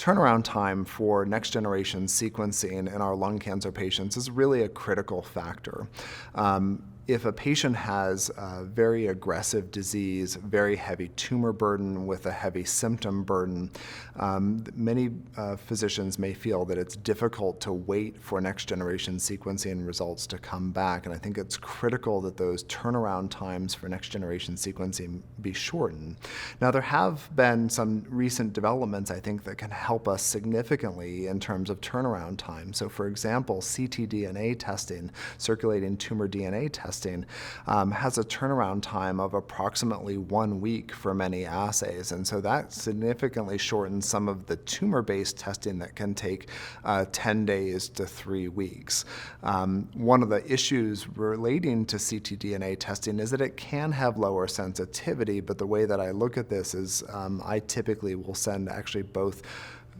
Turnaround time for next-generation sequencing in our lung cancer patients is really a critical factor. If a patient has very aggressive disease, very heavy tumor burden with a heavy symptom burden, many physicians may feel that it's difficult to wait for next-generation sequencing results to come back, and I think it's critical that those turnaround times for next-generation sequencing be shortened. Now, there have been some recent developments, I think, that can help us significantly in terms of turnaround time. So, for example, ctDNA testing, circulating tumor DNA testing, has a turnaround time of approximately 1 week for many assays. And so that significantly shortens some of the tumor-based testing that can take 10 days to 3 weeks. One of the issues relating to ctDNA testing is that it can have lower sensitivity, but the way that I look at this is I typically will send actually both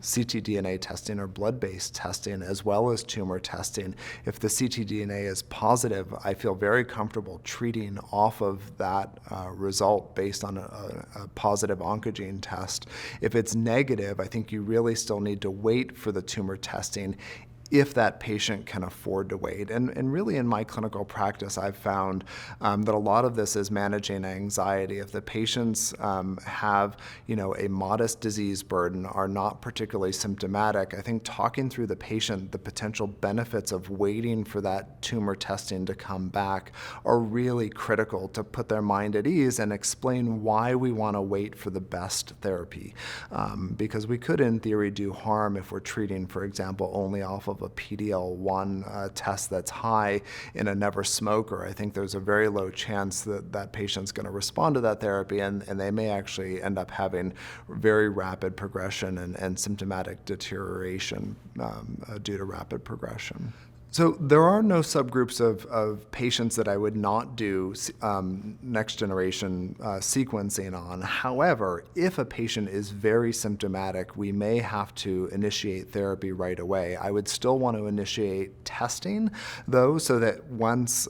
ctDNA testing or blood-based testing as well as tumor testing. If the ctDNA is positive, I feel very comfortable treating off of that result based on a positive oncogene test. If it's negative, I think you really still need to wait for the tumor testing if that patient can afford to wait. And really in my clinical practice, I've found that a lot of this is managing anxiety. If the patients have a modest disease burden, are not particularly symptomatic, I think talking through the patient, the potential benefits of waiting for that tumor testing to come back are really critical to put their mind at ease and explain why we want to wait for the best therapy. Because we could, in theory, do harm if we're treating, for example, only off of a PD-L1 test that's high in a never smoker. I think there's a very low chance that that patient's going to respond to that therapy, and they may actually end up having very rapid progression and symptomatic deterioration due to rapid progression. So there are no subgroups of patients that I would not do next-generation sequencing on. However, if a patient is very symptomatic, we may have to initiate therapy right away. I would still want to initiate testing, though, so that once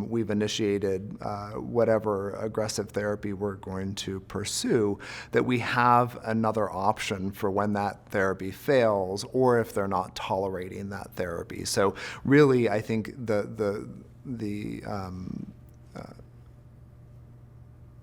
we've initiated whatever aggressive therapy we're going to pursue, that we have another option for when that therapy fails or if they're not tolerating that therapy. So really, I think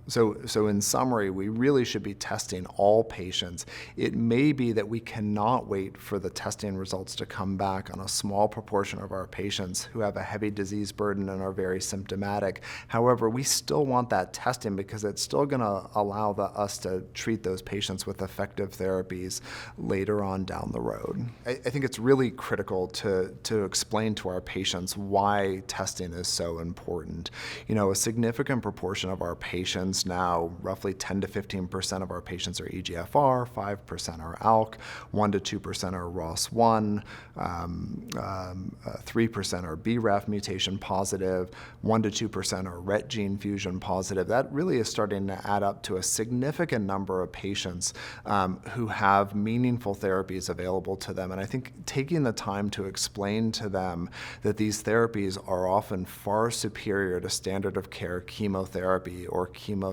So in summary, we really should be testing all patients. It may be that we cannot wait for the testing results to come back on a small proportion of our patients who have a heavy disease burden and are very symptomatic. However, we still want that testing because it's still going to allow us to treat those patients with effective therapies later on down the road. I think it's really critical to explain to our patients why testing is so important. A significant proportion of our patients now, roughly 10 to 15% of our patients are EGFR, 5% are ALK, 1 to 2% are ROS1, 3% are BRAF mutation positive, 1 to 2% are RET gene fusion positive. That really is starting to add up to a significant number of patients who have meaningful therapies available to them. And I think taking the time to explain to them that these therapies are often far superior to standard of care chemotherapy or chemotherapy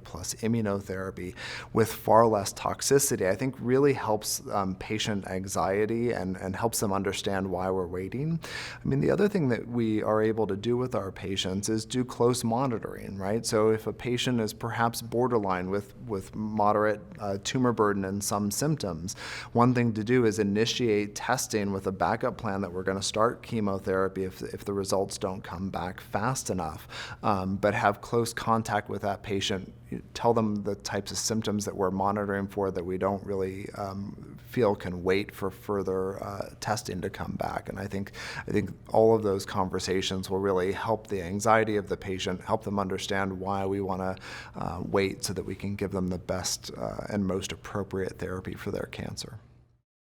plus immunotherapy with far less toxicity, I think really helps patient anxiety and helps them understand why we're waiting. I mean, the other thing that we are able to do with our patients is do close monitoring, right? So if a patient is perhaps borderline with moderate tumor burden and some symptoms, one thing to do is initiate testing with a backup plan that we're going to start chemotherapy if the results don't come back fast enough, but have close contact with that patient, tell them the types of symptoms that we're monitoring for that we don't really feel can wait for further testing to come back. And I think all of those conversations will really help the anxiety of the patient, help them understand why we want to wait so that we can give them the best and most appropriate therapy for their cancer.